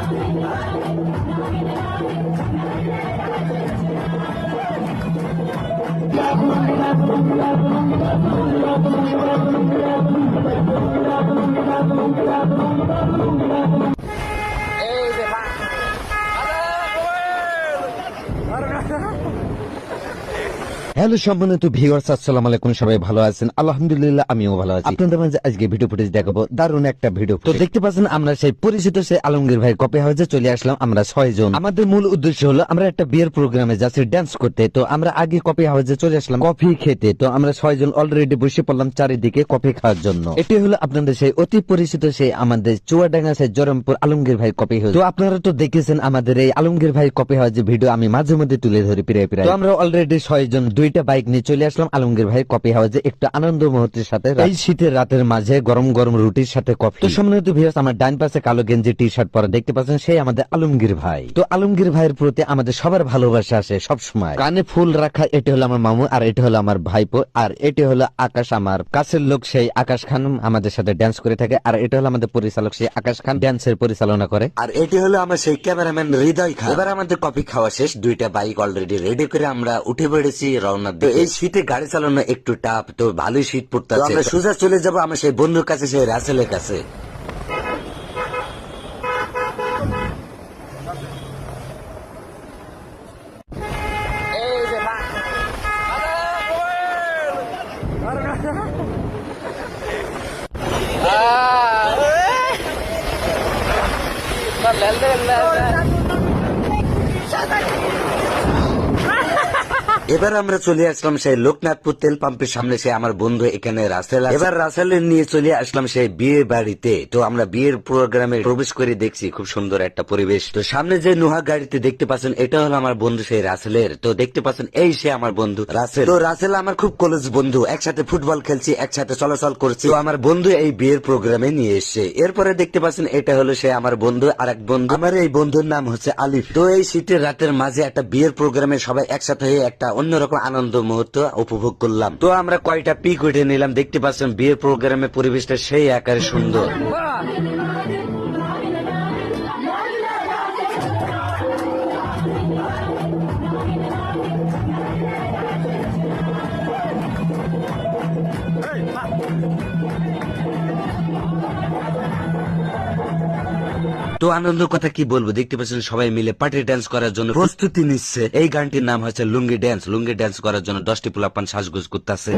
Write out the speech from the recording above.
Hello সম্মানিত viewers, আসসালামু আলাইকুম। সবাই ভালো আছেন? আলহামদুলিল্লাহ, আমিও ভালো আছি। আপনাদের মাঝে আজকে ভিডিও ফুটেজ দেখাবো, দারুণ একটা ভিডিও। তো দেখতে পাচ্ছেন আমরা সেই পরিচিত সেই আলমগীর ভাই কপি হাউসে চলে আসলাম। আমরা 6 জন। আমাদের মূল উদ্দেশ্য হলো আমরা একটা বিয়ের প্রোগ্রামে যাচ্ছি ডান্স করতে। তো আমরা আগে কপি হাউসে চলে আসলাম কফি খেতে। তো আমরা 6 জন অলরেডি বসে পড়লাম চারিদিকে কফি খাওয়ার জন্য। এটি হলো আপনাদের সেই অতি পরিচিত সেই আমাদের চুয়াডাঙ্গা সেই জরমপুর আলমগীর ভাই কপি হাউস। তো আপনারা তো দেখেছেন আমাদের এই আলমগীর ভাই কপি হাউসের ভিডিও আমি মাঝে মধ্যে তুলে ধরি প্রায়। তো আমরা অলরেডি 6 জন দুইটা বাইক নিয়ে চলে আসলাম আলমগীর ভাই কপি হাউসে একটু আনন্দ মুহূর্তের সাথে। এই শীতের রাতের মাঝে গরম গরম রুটির সাথে কফি। তো সম্মানিত ভিউয়ার্স, আমার ডান পাশে কালো গেঞ্জি টি শার্ট পরা দেখতে পাচ্ছেন সেই আমাদের আলমগীর ভাই। তো আলমগীর ভাইয়ের প্রতি আমাদের সবার ভালোবাসা আসে সব সময়। কানে ফুল রাখা এটি হলো আমার মামু, আর এটি হলো আমার ভাইপো, আর এটি হলো আকাশ, আমার কাছের লোক সেই আকাশ খান আমাদের সাথে ডান্স করে থাকে, আর এটা হলো আমাদের পরিচালক সেই আকাশ খান ডান্সের পরিচালনা করে, আর এটি হলো আমার সেই ক্যামেরাম্যান হৃদয় খান। এবার আমাদের কফি খাওয়া শেষ, দুইটা বাইক অলরেডি রেডি করে আমরা উঠে পড়েছি রওনা দিকে। এই শীতে গাড়ি চালানো একটু টাফ, তো ভালোই শীত পড়তেছে। আমরা সোজা চলে যাবো আমার সেই বন্ধুর কাছে, সেই রাসেলের কাছে। এবার আমরা চলে আসলাম সেই লোকনাথপুর তেল পাম্পের সামনে, সে আমার বন্ধু এখানে রাসেল। এবার রাসেলের নিয়ে চলে আসলাম সেই বিয়ে বাড়িতে। তো আমরা বিয়ের প্রোগ্রামে প্রবেশ করে দেখছি খুব সুন্দর একটা পরিবেশ। তো সামনে যে নুহা গাড়িতে দেখতে পাচ্ছেন এটা হলো আমার বন্ধু সেই রাসেলের। তো দেখতে পাচ্ছেন এই সে আমার বন্ধু রাসেল। তো রাসেল আমার খুব কলেজ বন্ধু, একসাথে ফুটবল খেলছি, একসাথে চলাচল করছি। তো আমার বন্ধু এই বিয়ের প্রোগ্রামে নিয়ে এসছে। এরপরে দেখতে পাচ্ছেন এটা হলো সে আমার বন্ধু আর এক বন্ধু, আমার এই বন্ধুর নাম হচ্ছে আলিফ। তো এই শীতের রাতের মাঝে একটা বিয়ের প্রোগ্রামে সবাই একসাথে হয়ে একটা অন্যরকম আনন্দ মুহূর্ত উপভোগ করলাম। তো আমরা কয়টা পিক উঠে নিলাম, দেখতে পাচ্ছেন বিয়ের প্রোগ্রামের পরিবেশটা সেই আকারে সুন্দর। তো আনন্দের কথা কি বলবো, দেখতে পাচ্ছেন সবাই মিলে পার্টি ডান্স করার জন্য প্রস্তুতি নিচ্ছে। এই গানটির নাম হচ্ছে লুঙ্গি ড্যান্স। লুঙ্গি ড্যান্স করার জন্য 10টি পোলাপান সাজগোজ করতেছে।